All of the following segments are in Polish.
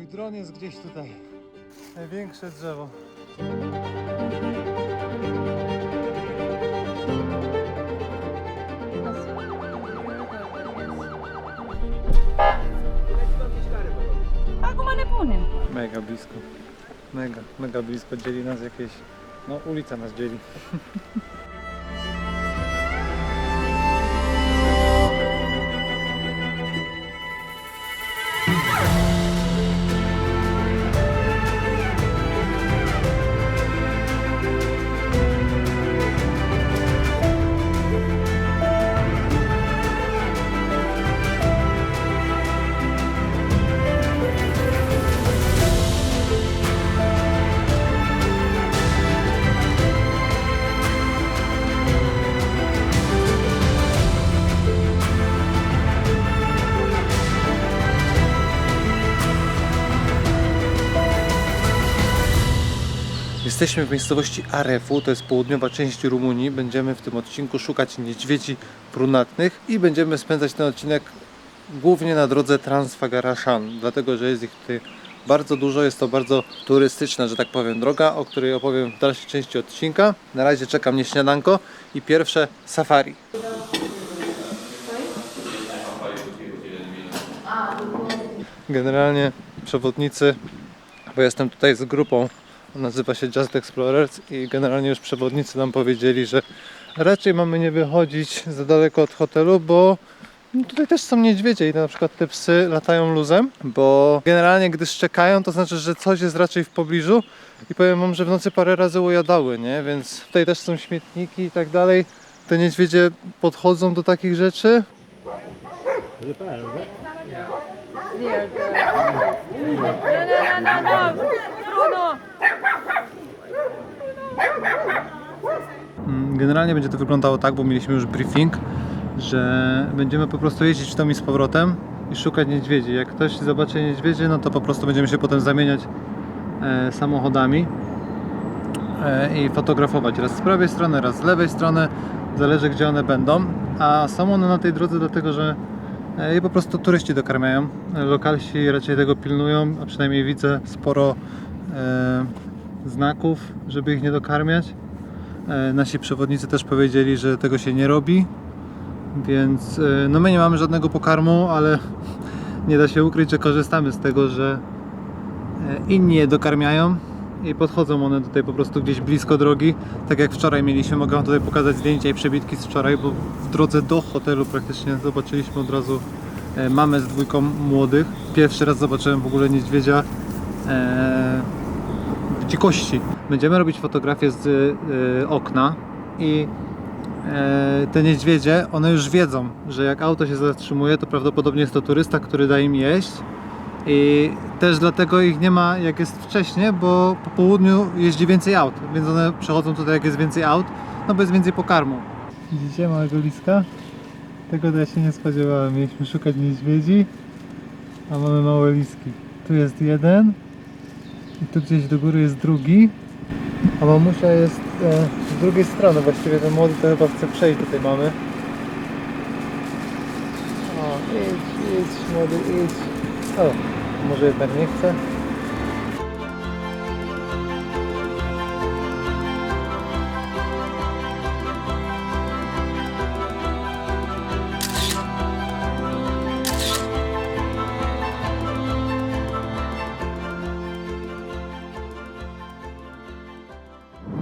Mój dron jest gdzieś tutaj. Największe drzewo. Mega blisko. Mega blisko. Dzieli nas jakieś... No, ulica nas dzieli. Jesteśmy w miejscowości Arefu, to jest południowa część Rumunii. Będziemy w tym odcinku szukać niedźwiedzi brunatnych i będziemy spędzać ten odcinek głównie na drodze Trans-Făgărașan, dlatego że jest ich tutaj bardzo dużo. Jest to bardzo turystyczna, że tak powiem, droga, o której opowiem w dalszej części odcinka. Na razie czeka mnie śniadanko i pierwsze safari. Generalnie przewodnicy, bo jestem tutaj z grupą, nazywa się Just Explorers i generalnie już przewodnicy nam powiedzieli, że raczej mamy nie wychodzić za daleko od hotelu, bo tutaj też są niedźwiedzie i na przykład te psy latają luzem, bo generalnie gdy szczekają, to znaczy, że coś jest raczej w pobliżu i powiem wam, że w nocy parę razy ujadały, nie? Więc tutaj też są śmietniki i tak dalej. Te niedźwiedzie podchodzą do takich rzeczy. Generalnie będzie to wyglądało tak, bo mieliśmy już briefing, że będziemy po prostu jeździć w tom i z powrotem i szukać niedźwiedzi. Jak ktoś zobaczy niedźwiedzie, no to po prostu będziemy się potem zamieniać samochodami i fotografować raz z prawej strony, raz z lewej strony, zależy gdzie one będą, a są one na tej drodze dlatego, że je po prostu turyści dokarmiają. Lokalsi raczej tego pilnują, a przynajmniej widzę sporo znaków, żeby ich nie dokarmiać. Nasi przewodnicy też powiedzieli, że tego się nie robi, więc no my nie mamy żadnego pokarmu, ale nie da się ukryć, że korzystamy z tego, że inni je dokarmiają i podchodzą one tutaj po prostu gdzieś blisko drogi. Tak jak wczoraj mieliśmy, mogę wam tutaj pokazać zdjęcia i przebitki z wczoraj, bo w drodze do hotelu praktycznie zobaczyliśmy od razu mamę z dwójką młodych. Pierwszy raz zobaczyłem w ogóle niedźwiedzia w dzikości. Będziemy robić fotografię z okna i te niedźwiedzie, one już wiedzą, że jak auto się zatrzymuje, to prawdopodobnie jest to turysta, który da im jeść. I też dlatego ich nie ma jak jest wcześnie, bo po południu jeździ więcej aut, więc one przechodzą tutaj jak jest więcej aut, no bo jest więcej pokarmu. Widzicie małego liska? Tego to ja się nie spodziewałem. Mieliśmy szukać niedźwiedzi, a mamy małe liski. Tu jest jeden i tu gdzieś do góry jest drugi, a mamusia jest z drugiej strony. Właściwie ten młody to chyba chce przejść. Tutaj mamy. O, idź młody, idź. O, może jednak nie chce.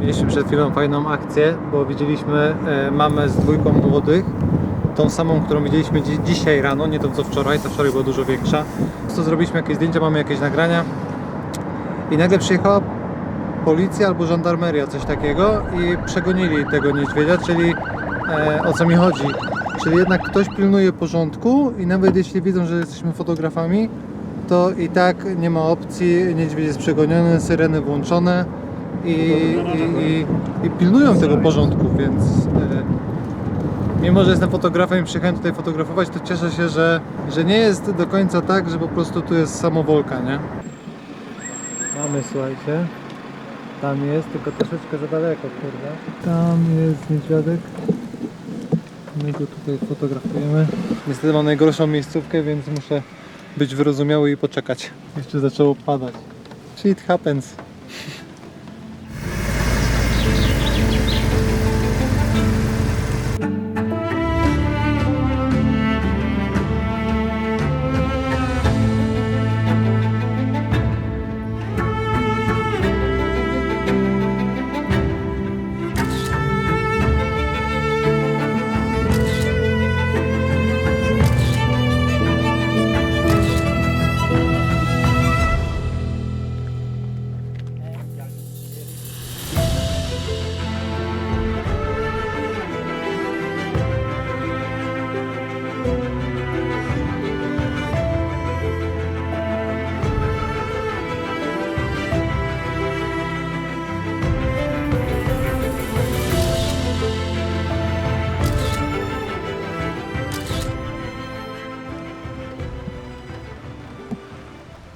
Mieliśmy przed chwilą fajną akcję, bo widzieliśmy mamę z dwójką młodych. Tą samą, którą widzieliśmy dzisiaj rano, nie tą co wczoraj, ta wczoraj była dużo większa. Po prostu zrobiliśmy jakieś zdjęcia, mamy jakieś nagrania i nagle przyjechała policja albo żandarmeria, coś takiego i przegonili tego niedźwiedzia, czyli o co mi chodzi? Czyli jednak ktoś pilnuje porządku i nawet jeśli widzą, że jesteśmy fotografami, to i tak nie ma opcji, niedźwiedź jest przegoniony, syreny włączone i pilnują tego porządku, więc mimo że jestem fotografem i przyjechałem tutaj fotografować, to cieszę się, że nie jest do końca tak, że po prostu tu jest samowolka, nie? Mamy, słuchajcie, tam jest, tylko troszeczkę za daleko, kurde. Tam jest niedźwiadek. My go tutaj fotografujemy. Niestety mam najgorszą miejscówkę, więc muszę być wyrozumiały i poczekać. Jeszcze zaczęło padać. Shit happens.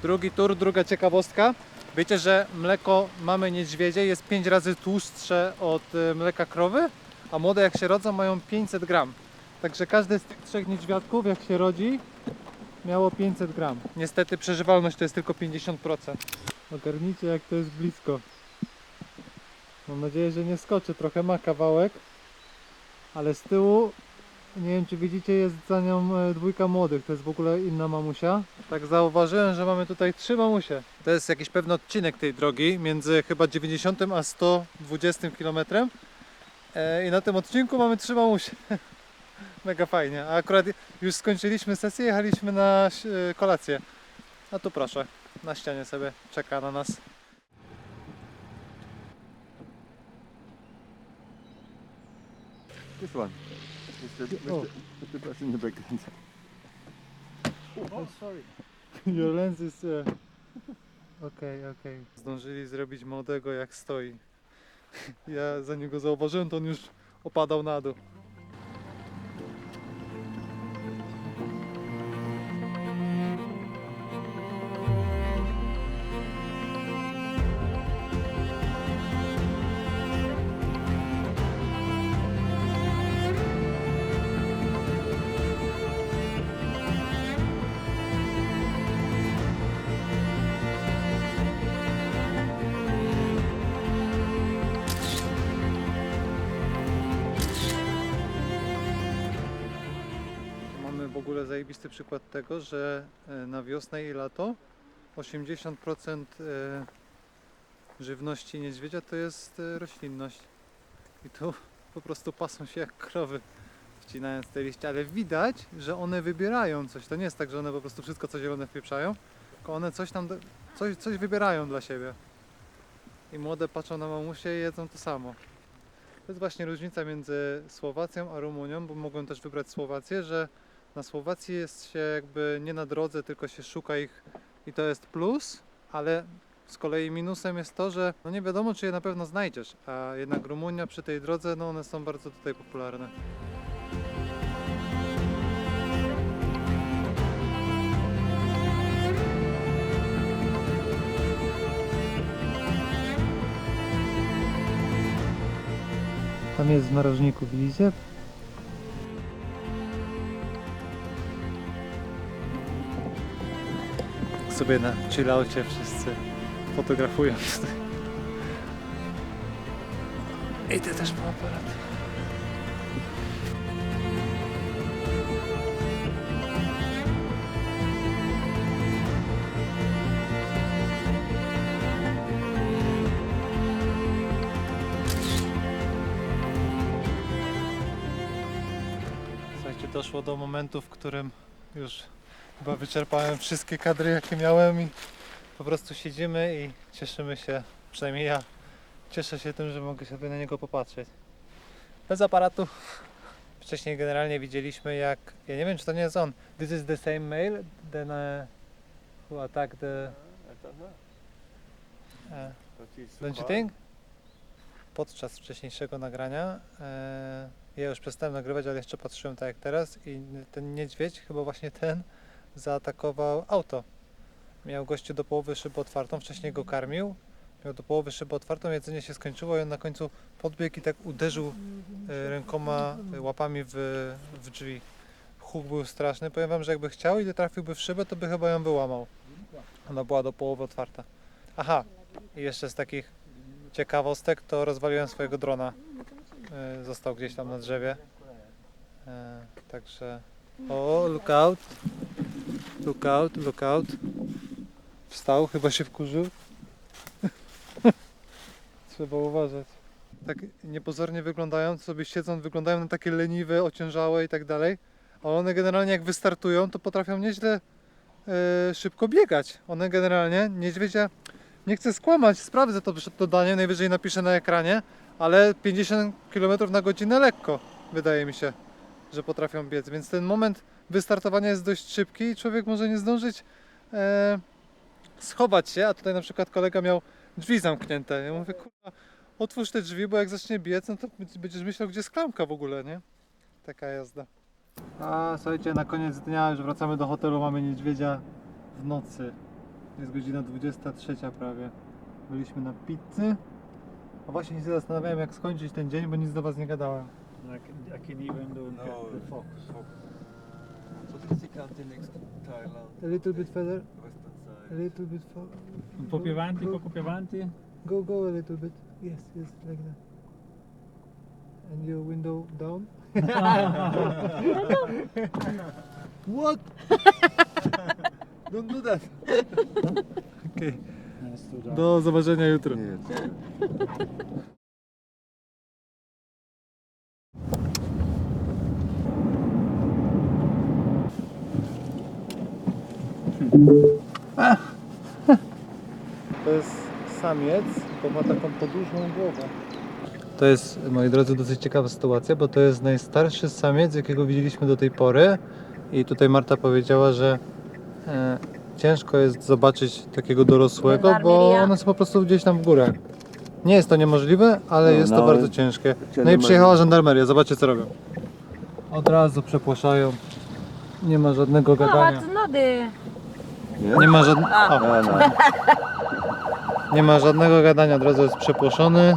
Drugi tur, druga ciekawostka. Wiecie, że mleko mamy niedźwiedzie jest 5 razy tłustsze od mleka krowy, a młode jak się rodzą mają 500 gram. Także każdy z tych 3 niedźwiadków jak się rodzi miało 500 gram. Niestety przeżywalność to jest tylko 50%. Ogarnijcie jak to jest blisko. Mam nadzieję, że nie skoczy, trochę ma kawałek, ale z tyłu nie wiem czy widzicie, jest za nią dwójka młodych, to jest w ogóle inna mamusia. Tak zauważyłem, że mamy tutaj 3 mamusie. To jest jakiś pewny odcinek tej drogi, między chyba 90 a 120 km. I na tym odcinku mamy 3 mamusie. Mega fajnie. A akurat już skończyliśmy sesję, jechaliśmy na kolację. A tu proszę, na ścianie sobie czeka na nas. This one. With the brush in the background. Oh, sorry. Your lens is... Okej. Zdążyli zrobić młodego jak stoi. Ja zanim go zauważyłem, to on już opadał na dół. W ogóle zajebisty przykład tego, że na wiosnę i lato 80% żywności niedźwiedzia to jest roślinność. I tu po prostu pasą się jak krowy, wcinając te liście, ale widać, że one wybierają coś. To nie jest tak, że one po prostu wszystko co zielone wpieprzają, tylko one coś tam, coś wybierają dla siebie. I młode patrzą na mamusie i jedzą to samo. To jest właśnie różnica między Słowacją a Rumunią, bo mogłem też wybrać Słowację, że na Słowacji jest się jakby nie na drodze, tylko się szuka ich i to jest plus, ale z kolei minusem jest to, że no nie wiadomo czy je na pewno znajdziesz, a jednak Rumunia przy tej drodze, no one są bardzo tutaj popularne. Tam jest w narożniku, widzicie? Sobie na chillaucie wszyscy fotografują tutaj. Idę też po aparat. Słuchajcie, doszło do momentu, w którym już chyba wyczerpałem wszystkie kadry jakie miałem i po prostu siedzimy i cieszymy się, przynajmniej ja cieszę się tym, że mogę sobie na niego popatrzeć. Bez aparatu. Wcześniej generalnie widzieliśmy jak, ja nie wiem czy to nie jest on, this is the same male than who attacked the... I don't know. But he's Don't you survived. think? Podczas wcześniejszego nagrania ja już przestałem nagrywać, ale jeszcze patrzyłem tak jak teraz i ten niedźwiedź, chyba właśnie ten, zaatakował auto. Miał gościu do połowy szybę otwartą, wcześniej go karmił, miał do połowy szybę otwartą, jedzenie się skończyło i on na końcu podbiegł i tak uderzył rękoma, łapami w drzwi. huk był straszny. Powiem wam, że jakby chciał i trafiłby w szybę, to by chyba ją wyłamał. Ona była do połowy otwarta. Aha, i jeszcze z takich ciekawostek to rozwaliłem swojego drona. Został gdzieś tam na drzewie. Także... O, look out. Look out, look out. Wstał, chyba się wkurzył. Trzeba uważać. Tak niepozornie wyglądają, sobie siedząc, wyglądają na takie leniwe, ociężałe i tak dalej. A one generalnie jak wystartują, to potrafią nieźle szybko biegać. One generalnie, niedźwiedzia, nie chcę skłamać, sprawdzę to przed dodaniem, najwyżej napiszę na ekranie, ale 50 km na godzinę lekko, wydaje mi się, że potrafią biec. Więc ten moment wystartowania jest dość szybki i człowiek może nie zdążyć schować się, a tutaj na przykład kolega miał drzwi zamknięte. Ja mówię, kurwa, otwórz te drzwi, bo jak zacznie biec, no to będziesz myślał, gdzie jest klamka w ogóle, nie? Taka jazda. A słuchajcie, na koniec dnia już wracamy do hotelu, mamy niedźwiedzia w nocy. Jest godzina 23 prawie. Byliśmy na pizzy. A właśnie się zastanawiałem, jak skończyć ten dzień, bo nic do was nie gadałem. I can even do the fox. What is the country next to Thailand? A little bit further, Western a side. little bit Un po' più avanti, poco più avanti. Go a little bit. Yes, like that. And your window down. What? Don't do that. Okay. Do zobaczenia jutro. To jest samiec, bo ma taką podłużną głowę. To jest, moi drodzy, dosyć ciekawa sytuacja, bo to jest najstarszy samiec, jakiego widzieliśmy do tej pory. I tutaj Marta powiedziała, że ciężko jest zobaczyć takiego dorosłego, bo one są po prostu gdzieś tam w górę. Nie jest to niemożliwe, ale jest to bardzo ciężkie. No i przyjechała żandarmeria, zobaczcie co robią. Od razu przepłaszają. Nie ma żadnego gadania. Nie ma Nie ma żadnego gadania, od razu jest przepłoszony.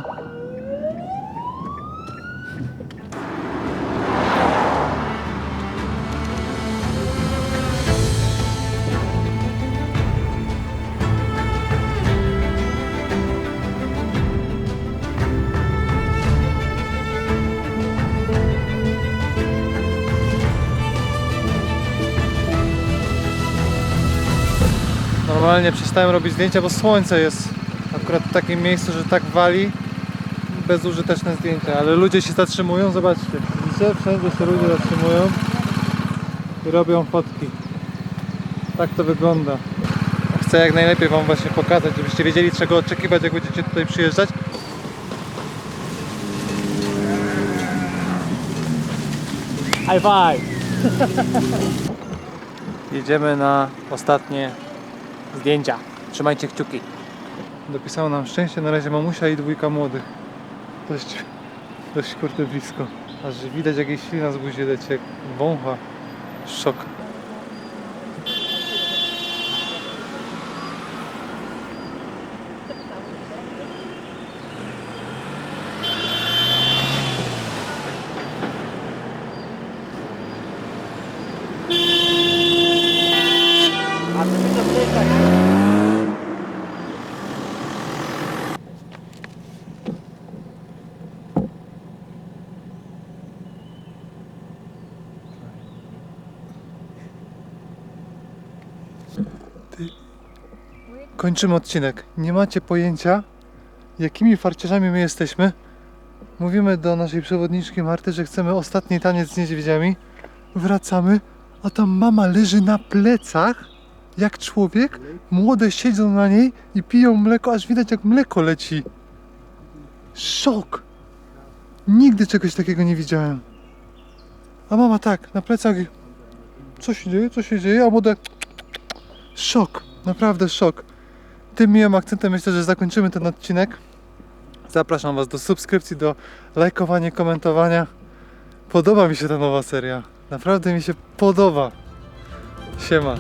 Normalnie przestałem robić zdjęcia, bo słońce jest akurat w takim miejscu, że tak wali. Bezużyteczne zdjęcia, ale ludzie się zatrzymują, zobaczcie. Widzicie? Wszędzie się ludzie zatrzymują i robią fotki. Tak to wygląda. Chcę jak najlepiej wam właśnie pokazać, żebyście wiedzieli czego oczekiwać, jak będziecie tutaj przyjeżdżać. High five! Jedziemy na ostatnie zdjęcia. Trzymajcie kciuki. Dopisało nam szczęście, na razie mamusia i dwójka młodych. Dość kurde blisko. Aż widać jakieś ślina z buzi leci, wącha. Szok. Kończymy odcinek. Nie macie pojęcia, jakimi farciarzami my jesteśmy. Mówimy do naszej przewodniczki Marty, że chcemy ostatni taniec z niedźwiedziami. Wracamy, a tam mama leży na plecach, jak człowiek. Młode siedzą na niej i piją mleko, aż widać jak mleko leci. Szok! Nigdy czegoś takiego nie widziałem. A mama tak, na plecach. Co się dzieje? Co się dzieje? A młode... Szok! Naprawdę szok. Tym miłym akcentem myślę, że zakończymy ten odcinek. Zapraszam Was do subskrypcji, do lajkowania, komentowania. Podoba mi się ta nowa seria. Naprawdę mi się podoba. Siema.